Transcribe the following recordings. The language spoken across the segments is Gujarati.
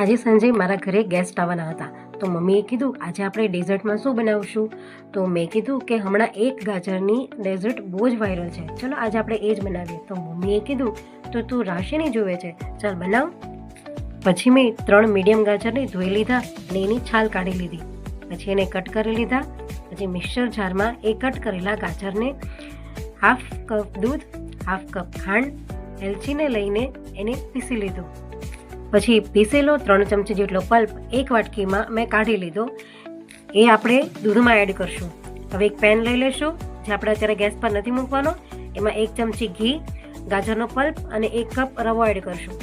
આજે સાંજે મારા ઘરે ગેસ્ટ આવવાના હતા, તો મમ્મીએ કીધું આજે આપણે ડેઝર્ટમાં શું બનાવશું. તો મેં કીધું કે હમણાં એક ગાજરની ડેઝર્ટ બહુ જ વાયરલ છે, ચલો આજે આપણે એ જ બનાવીએ. તો મમ્મીએ કીધું તો તું રાશિની જોવે છે, ચાલ બનાવ. પછી મેં 3 મીડિયમ ગાજરને ધોઈ લીધા અને એની છાલ કાઢી લીધી. પછી એને કટ કરી લીધા. પછી મિક્સર જારમાં એ કટ કરેલા ગાજરને હાફ કપ દૂધ, હાફ કપ ખાંડ, એલચીને લઈને એને પીસી લીધું. પછી પીસેલો 3 ચમચી જેટલો પલ્પ એક વાટકીમાં મેં કાઢી લીધો. એ આપણે દૂધમાં એડ કરશું. હવે એક પેન લઈ લેશું, જે આપણે અત્યારે ગેસ પર નથી મૂકવાનો. એમાં 1 ચમચી ઘી, ગાજરનો પલ્પ અને 1 કપ રવો એડ કરશું.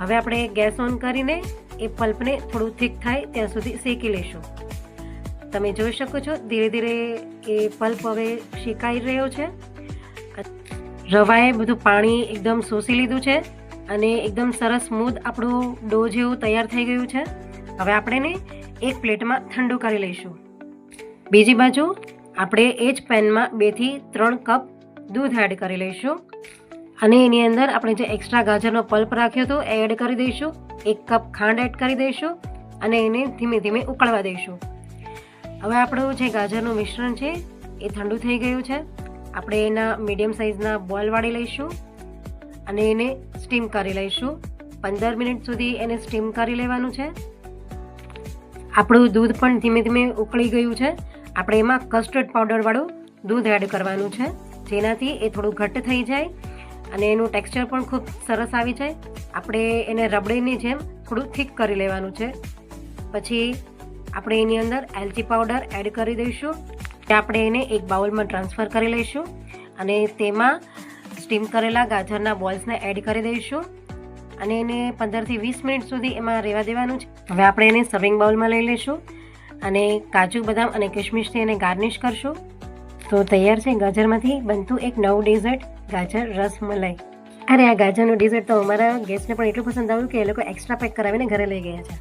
હવે આપણે ગેસ ઓન કરીને એ પલ્પને થોડું થીક થાય ત્યાં સુધી શેકી લઈશું. તમે જોઈ શકો છો ધીરે ધીરે એ પલ્પ હવે શેકાઈ રહ્યો છે. રવાએ બધું પાણી એકદમ શોષી લીધું છે અને એકદમ સરસ સ્મૂધ આપણું ડો જેવું તૈયાર થઈ ગયું છે. હવે આપણે એને એક પ્લેટમાં ઠંડુ કરી લઈશું. બીજી બાજુ આપણે એ જ પેનમાં 2 થી 3 કપ દૂધ એડ કરી લઈશું અને એની અંદર આપણે જે એક્સ્ટ્રા ગાજરનો પલ્પ રાખ્યો હતો એ એડ કરી દઈશું. 1 કપ ખાંડ એડ કરી દઈશું અને એને ધીમે ધીમે ઉકળવા દઈશું. હવે આપણું જે ગાજરનું મિશ્રણ છે એ ઠંડુ થઈ ગયું છે. આપણે એના મીડિયમ સાઇઝના બોલ વાળી લઈશું અને એને સ્ટીમ કરી લઈશું. 15 મિનિટ સુધી એને સ્ટીમ કરી લેવાનું છે. આપણું દૂધ પણ ધીમે ધીમે ઉકળી ગયું છે. આપણે એમાં કસ્ટર્ડ પાવડરવાળું દૂધ એડ કરવાનું છે, જેનાથી એ થોડું ઘટ્ટ થઈ જાય અને એનું ટેક્સચર પણ ખૂબ સરસ આવી જાય. આપણે એને રબડીની જેમ થોડું થીક કરી લેવાનું છે. પછી આપણે એની અંદર એલચી પાવડર એડ કરી દઈશું. આપણે એને એક બાઉલમાં ટ્રાન્સફર કરી લઈશું અને તેમાં સ્ટીમ કરેલા ગાજરના બોલ્સને એડ કરી દઈશું અને એને 15 થી 20 મિનિટ સુધી એમાં રહેવા દેવાનું છે. હવે આપણે એને સર્વિંગ બાઉલમાં લઈ લઈશું અને કાજુ, બદામ અને કિશમિશથી એને ગાર્નિશ કરશું. તો તૈયાર છે ગાજરમાંથી બનતું એક નવું ડેઝર્ટ, ગાજર રસમલાઈ. અરે આ ગાજરનું ડેઝર્ટ તો અમારા ગેસ્ટને પણ એટલું પસંદ આવ્યું કે એ લોકો એક્સ્ટ્રા પેક કરાવીને ઘરે લઈ ગયા છે.